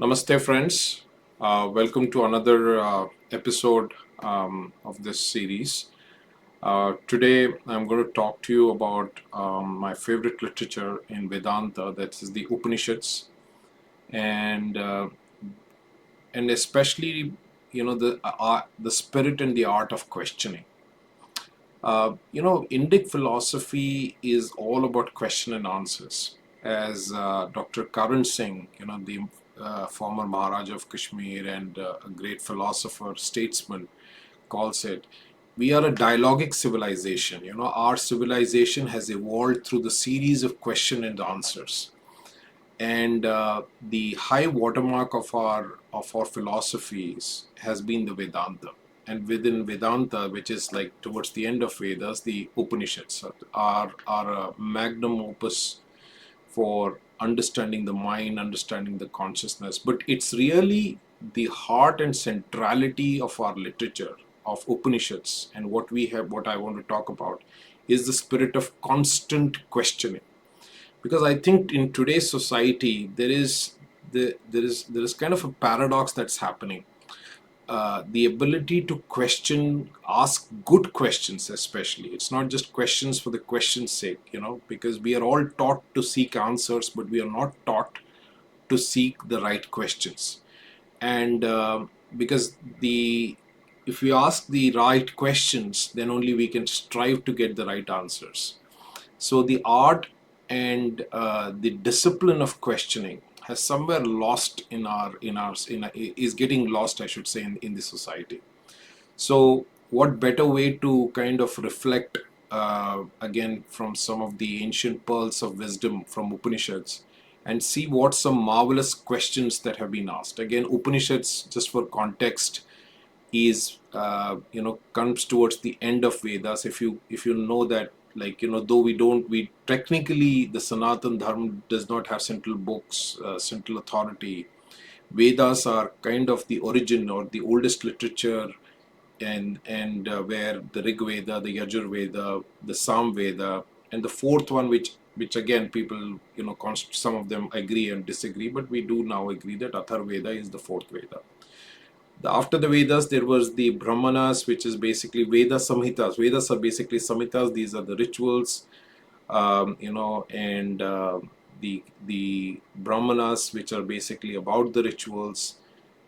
Namaste, friends. Welcome to another episode of this series. Today, I'm going to talk to you about my favorite literature in Vedanta, that is the Upanishads, and and especially, the spirit and the art of questioning. Indic philosophy is all about question and answers. As Dr. Karan Singh, the former Maharaja of Kashmir and a great philosopher, statesman, calls it, we are a dialogic civilization. Our civilization has evolved through the series of question and answers. And the high watermark of our philosophies has been the Vedanta. And within Vedanta, which is like towards the end of Vedas, the Upanishads are a magnum opus for understanding the mind, understanding the consciousness. But it's really the heart and centrality of our literature, of Upanishads, and what I want to talk about is the spirit of constant questioning. Because I think in today's society there is kind of a paradox that's happening. The ability to question, ask good questions, especially. It's not just questions for the question's sake, because we are all taught to seek answers, but we are not taught to seek the right questions. And because the if we ask the right questions, then only we can strive to get the right answers. So the art and the discipline of questioning has somewhere lost is getting lost, I should say, in the society. So what better way to kind of reflect again from some of the ancient pearls of wisdom from Upanishads and see what some marvelous questions that have been asked. Again, Upanishads, just for context, is comes towards the end of Vedas. If you know that, though we technically, the Sanatan Dharma does not have central books, central authority. Vedas are kind of the origin or the oldest literature, and where the Rig Veda, the Yajur Veda, the Sam Veda, and the fourth one, which again people, some of them agree and disagree, but we do now agree that Athar Veda is the fourth Veda. After the Vedas, there was the Brahmanas, which is basically Veda Samhitas. Vedas are basically Samhitas. These are the rituals, and the Brahmanas, which are basically about the rituals.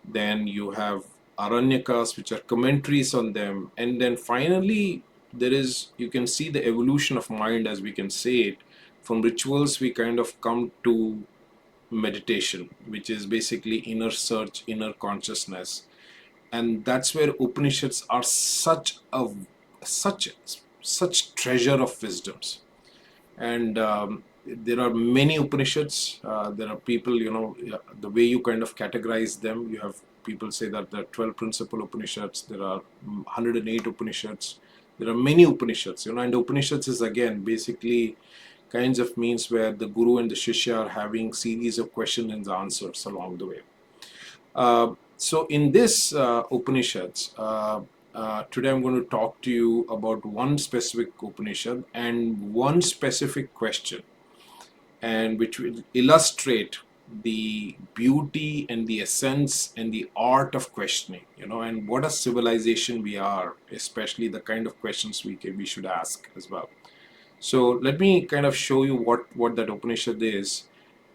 Then you have Aranyakas, which are commentaries on them, and then finally you can see the evolution of mind, as we can say it. From rituals, we kind of come to meditation, which is basically inner search, inner consciousness. And that's where Upanishads are such such treasure of wisdoms. And there are many Upanishads. There are people, the way you kind of categorize them, you have people say that there are 12 principal Upanishads, there are 108 Upanishads, there are many Upanishads, and Upanishads is again basically kinds of means where the guru and the shishya are having series of questions and answers along the way. So in this Upanishads, today I'm going to talk to you about one specific Upanishad and one specific question, and which will illustrate the beauty and the essence and the art of questioning, and what a civilization we are, especially the kind of questions we should ask as well. So let me kind of show you what that Upanishad is,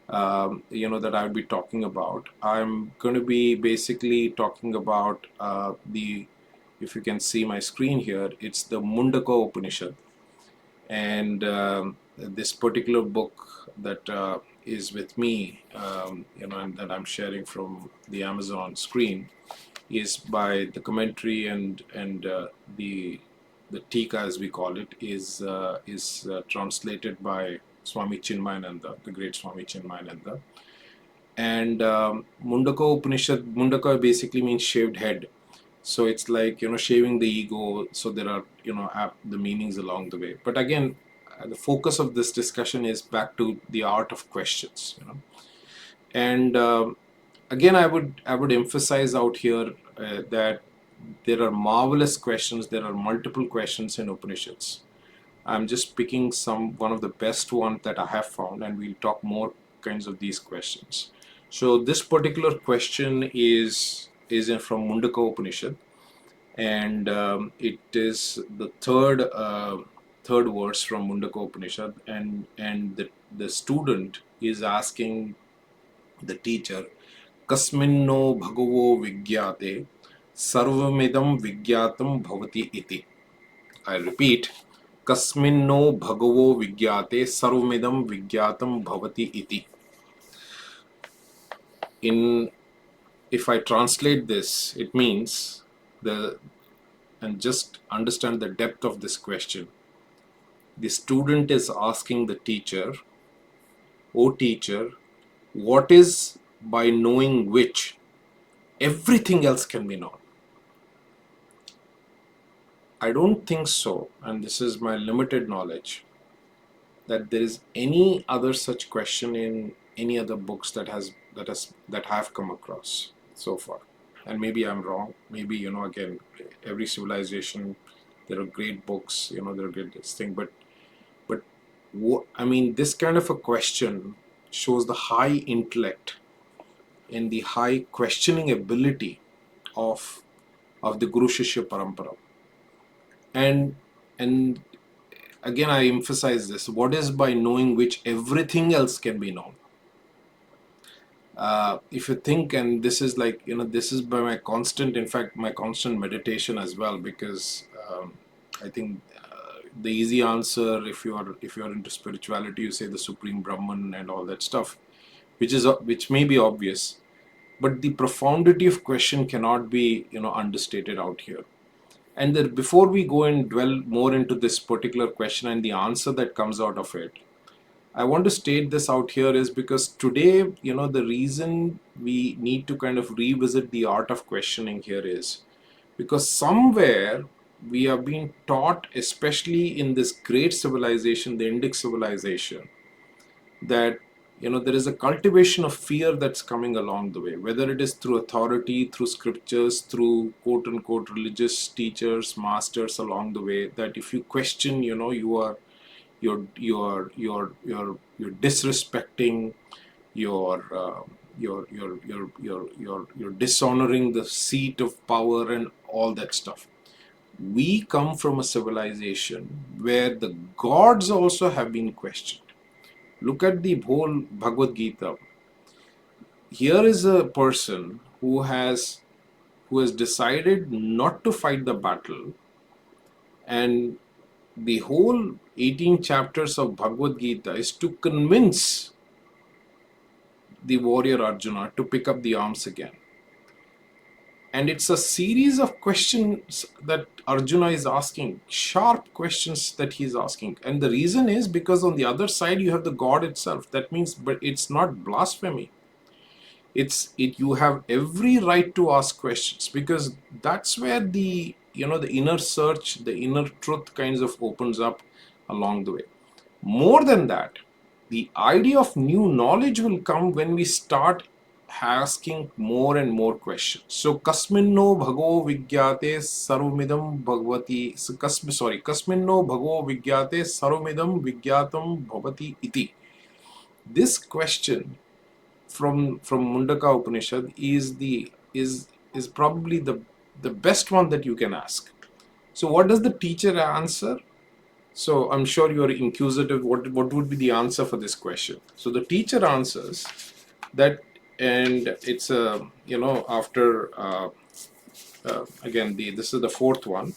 that I would be talking about. I'm going to be basically talking about if you can see my screen here, it's the Mundaka Upanishad. And this particular book that is with me, and that I'm sharing from the Amazon screen, is by the commentary and the Tika, as we call it, is translated by Swami Chinmayananda, the great Swami Chinmayananda. And Mundaka Upanishad, Mundaka basically means shaved head. So it's like, shaving the ego. So there are, the meanings along the way. But again, the focus of this discussion is back to the art of questions, And again, I would emphasize out here that there are marvelous questions. There are multiple questions in Upanishads. I'm just picking one of the best ones that I have found, and we'll talk more kinds of these questions. So this particular question is from Mundaka Upanishad, and it is the third verse from Mundaka Upanishad, and the student is asking the teacher, Kasminno bhagavo vigyate sarvamidam vigyatam bhavati iti. I repeat, Kasminno bhagavo vigyate sarvamidam vigyatam bhavati iti. In If I translate this, it means and just understand the depth of this question. The student is asking the teacher, "O teacher, what is by knowing which everything else can be known?" I don't think so, and this is my limited knowledge, that there is any other such question in any other books that have come across so far. And maybe I'm wrong. Maybe, again, every civilization, there are great books, there are great this thing, but I mean, this kind of a question shows the high intellect and the high questioning ability of the Guru Shishya Parampara. And again, I emphasize this: what is by knowing which everything else can be known? If you think, and this is like, this is by my constant, in fact, my constant meditation as well, because I think the easy answer, if you're into spirituality, you say the Supreme Brahman and all that stuff, which may be obvious, but the profundity of question cannot be understated out here. And then before we go and dwell more into this particular question and the answer that comes out of it, I want to state this out here is because today, the reason we need to kind of revisit the art of questioning here is because somewhere we are being taught, especially in this great civilization, the Indic civilization, that there is a cultivation of fear that's coming along the way, whether it is through authority, through scriptures, through quote unquote religious teachers, masters along the way, that if you question, you're disrespecting, you're dishonoring the seat of power and all that stuff. We come from a civilization where the gods also have been questioned. Look at the whole Bhagavad Gita. Here is a person who has decided not to fight the battle, and the whole 18 chapters of Bhagavad Gita is to convince the warrior Arjuna to pick up the arms again. And it's a series of questions that Arjuna is asking, sharp questions that he's asking. And the reason is because on the other side you have the God itself. That means, but it's not blasphemy. You have every right to ask questions, because that's where the inner search, the inner truth kinds of opens up along the way. More than that, the idea of new knowledge will come when we start asking more and more questions. So kasminno bhago vigyate sarvamidam bhagavati kasminno bhago vigyate sarvamidam vigyatam bhavati iti. This question from Mundaka Upanishad is probably the best one that you can ask. So what does the teacher answer? So I'm sure you're inquisitive. What would be the answer for this question? So the teacher answers that, and it's after again this is the fourth one.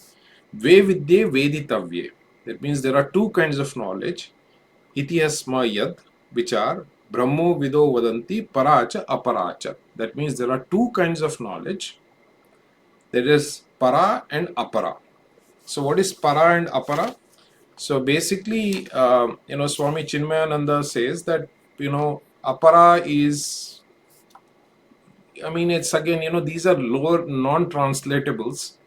Ve vidye veditavye. That means there are two kinds of knowledge. Itihasma yad, which are Brahmo vido vadanti paracha aparacha. That means there are two kinds of knowledge. There is para and apara. So what is para and apara? So basically, Swami Chinmayananda says that, apara is, I mean, it's again, these are lower non-translatables.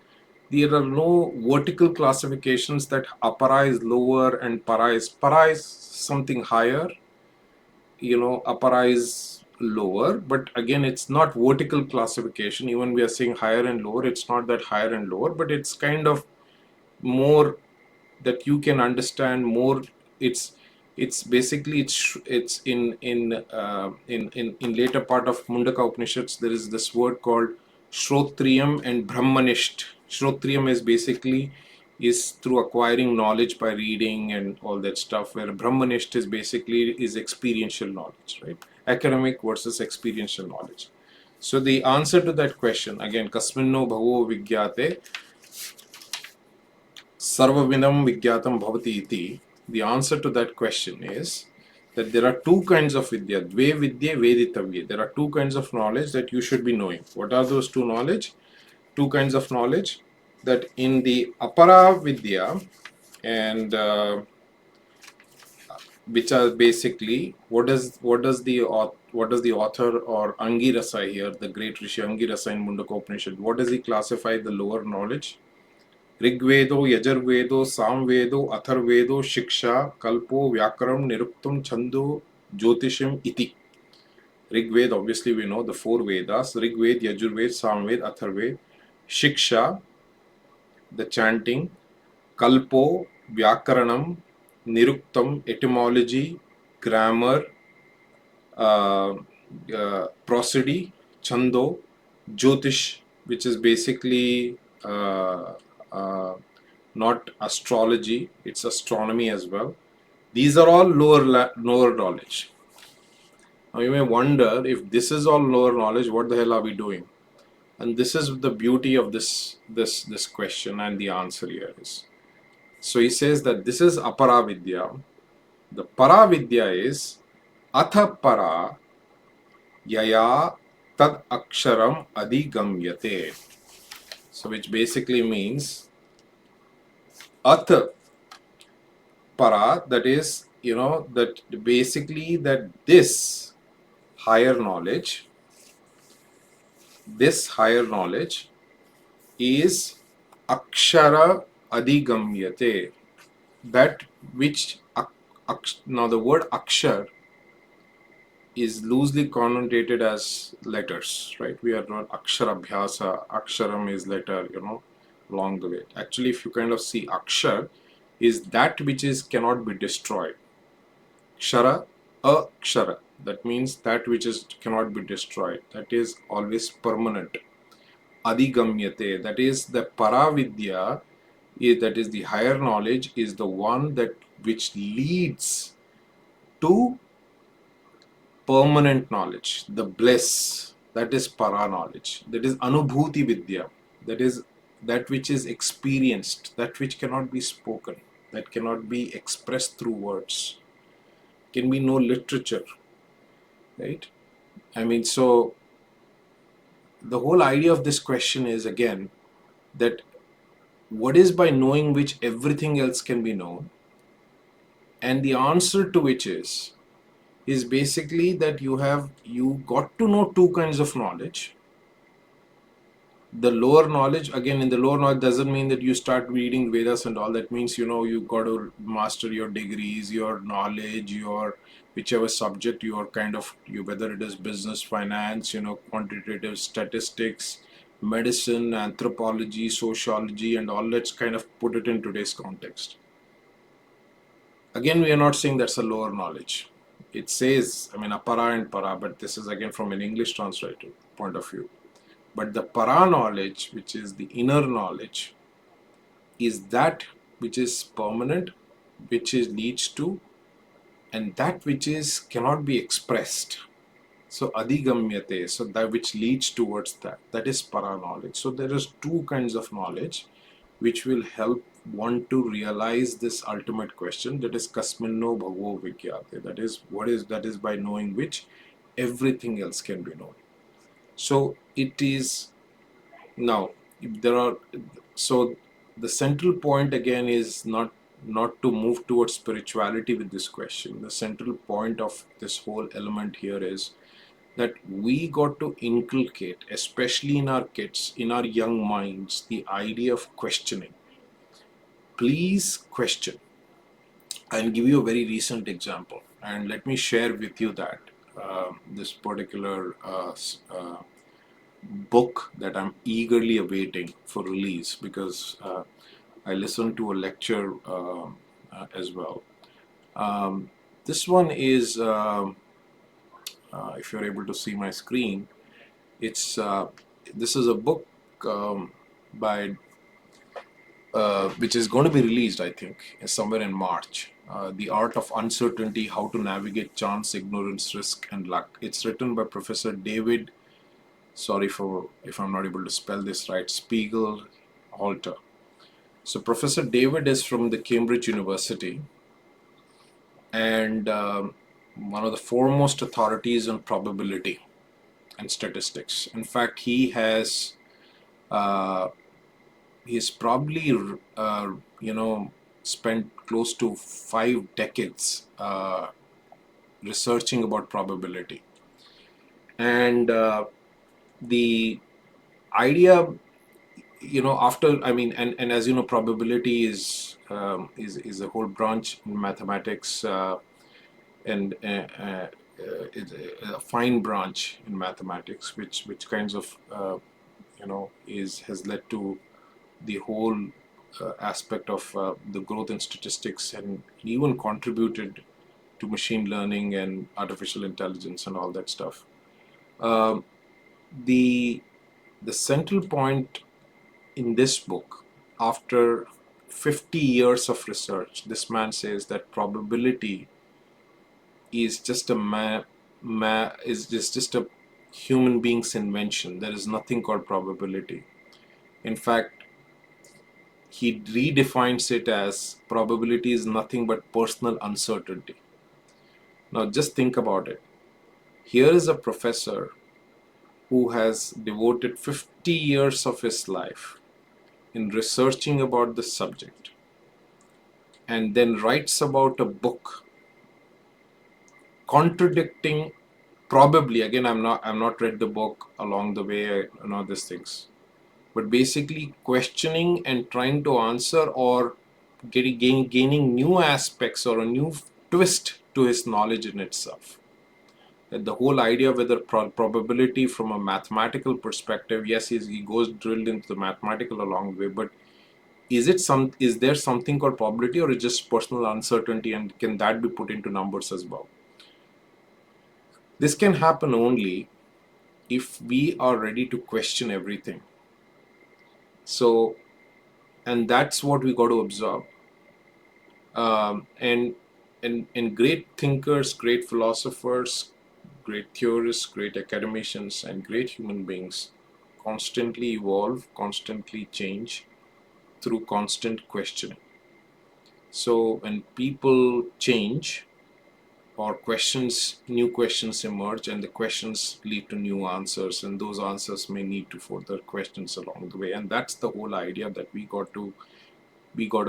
There are no vertical classifications that apara is lower and para is something higher. Apara is lower, but again, it's not vertical classification. Even we are saying higher and lower, it's not that higher and lower, but it's kind of more that you can understand more. It's It's basically it's in later part of Mundaka Upanishads there is this word called Shrotriyam and Brahmanisht. Shrotriyam is basically is through acquiring knowledge by reading and all that stuff, where Brahmanisht is basically is experiential knowledge, right? Academic versus experiential knowledge. So the answer to that question again, Kasminno Bhavo Vigyate Sarvavinam Vigyatam Bhavati iti. The answer to that question is that there are two kinds of vidya, dve vidya, veditavya. There are two kinds of knowledge that you should be knowing. What are those two knowledge? Two kinds of knowledge that in the apara vidya and which are basically what does the author or Angirasa here, the great Rishi Angirasa in Mundaka Upanishad, what does he classify the lower knowledge? ऋग्वेदो यजुर्वेदो सामवेदो अथर्वेदो शिक्षा कल्पो व्याकरण निरुक्तम छंदो ज्योतिषम इति. Rigved, obviously we know the four Vedas: Rigved, Yajurved, Samved, Atharved. Shiksha, the chanting. Kalpo, Vyakaranam, Niruktam, etymology, grammar, prosody. Chando, Jyotish, which is basically uh, not astrology, it's astronomy as well. These are all lower knowledge. Now you may wonder, if this is all lower knowledge, what the hell are we doing? And this is the beauty of this question, and the answer here is. So he says that this is aparavidya. The paravidya is atha para yaya tad aksharam adigamyate. So which basically means atha para, that is, that basically that this higher knowledge is akshara adigamyate, that which now the word akshar is loosely connotated as letters, right? We are not akshara abhyasa, aksharam is letter, along the way. Actually, if you kind of see, akshar is that which cannot be destroyed. Kshara, akshara, that means that which cannot be destroyed, that is always permanent. Adigamyate, that is the paravidya, that is the higher knowledge, is the one that which leads to permanent knowledge, the bliss. That is para knowledge. That is anubhuti vidya. That is that which is experienced, that which cannot be spoken, that cannot be expressed through words. Can be no literature, right? I mean, so the whole idea of this question is again that what is by knowing which everything else can be known, and the answer to which is basically that you got to know two kinds of knowledge. The lower knowledge, again, in the lower knowledge doesn't mean that you start reading Vedas and all. That means you got to master your degrees, your knowledge, your whichever subject you are whether it is business, finance, quantitative statistics, medicine, anthropology, sociology, and all. Let's kind of put it in today's context. Again, we are not saying that's a lower knowledge. It says, apara and para, but this is again from an English translator point of view. But the para knowledge, which is the inner knowledge, is that which is permanent, which leads to, and that which cannot be expressed. So adigamyate, so that which leads towards that is para knowledge. So there is two kinds of knowledge which will help one to realize this ultimate question, that is kasminno bhavo vigyate, that is by knowing which everything else can be known. So it is now so the central point again is not to move towards spirituality with this question. The central point of this whole element here is that we got to inculcate, especially in our kids, in our young minds, the idea of questioning. Please question. I'll give you a very recent example, and let me share with you that this particular book that I'm eagerly awaiting for release, because I listened to a lecture as well. This one is, if you're able to see my screen, it's this is a book by which is going to be released, I think, somewhere in March. The Art of Uncertainty: How to Navigate Chance, Ignorance, Risk, and Luck. It's written by Professor David. Sorry for if I'm not able to spell this right. Spiegel Halter. So Professor David is from the Cambridge University, and one of the foremost authorities on probability and statistics. In fact, uh, he's probably spent close to 5 decades researching about probability, and the idea, after, I mean, and as you know, probability is a whole branch in mathematics, and it's a fine branch in mathematics, which kinds of is has led to the whole aspect of the growth in statistics, and even contributed to machine learning and artificial intelligence and all that stuff. Um, the the central point in this book, after 50 years of research, this man says that probability is just just a human being's invention. There is nothing called probability. In fact, he redefines it as probability is nothing but personal uncertainty. Now, just think about it. Here is a professor who has devoted 50 years of his life in researching about this subject, and then writes about a book contradicting, probably, again, I'm not read the book along the way, I know these things, but basically questioning and trying to answer, or gaining new aspects or a new twist to his knowledge in itself. And the whole idea, whether probability from a mathematical perspective, yes, he goes drilled into the mathematical along the way, but is there something called probability, or is just personal uncertainty, and can that be put into numbers as well? This can happen only if we are ready to question everything. So, and that's what we got to observe. And great thinkers, great philosophers, great theorists, great academicians, and great human beings constantly evolve, constantly change through constant questioning. So when people change, or new questions emerge, and the questions lead to new answers, and those answers may lead to further questions along the way. And that's the whole idea, that we got to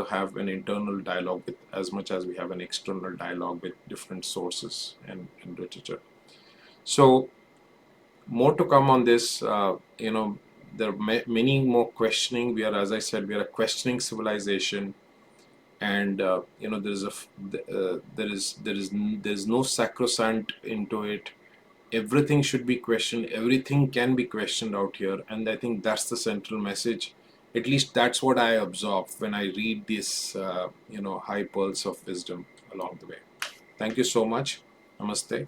have an internal dialogue with, as much as we have an external dialogue with different sources and literature. So more to come on this. There are many more questioning. We are, as I said, we are a questioning civilization, and there's no sacrosanct into it. Everything should be questioned. Everything can be questioned out here, and I think that's the central message. At least that's what I absorb when I read this, high pearls of wisdom along the way. Thank you so much. Namaste.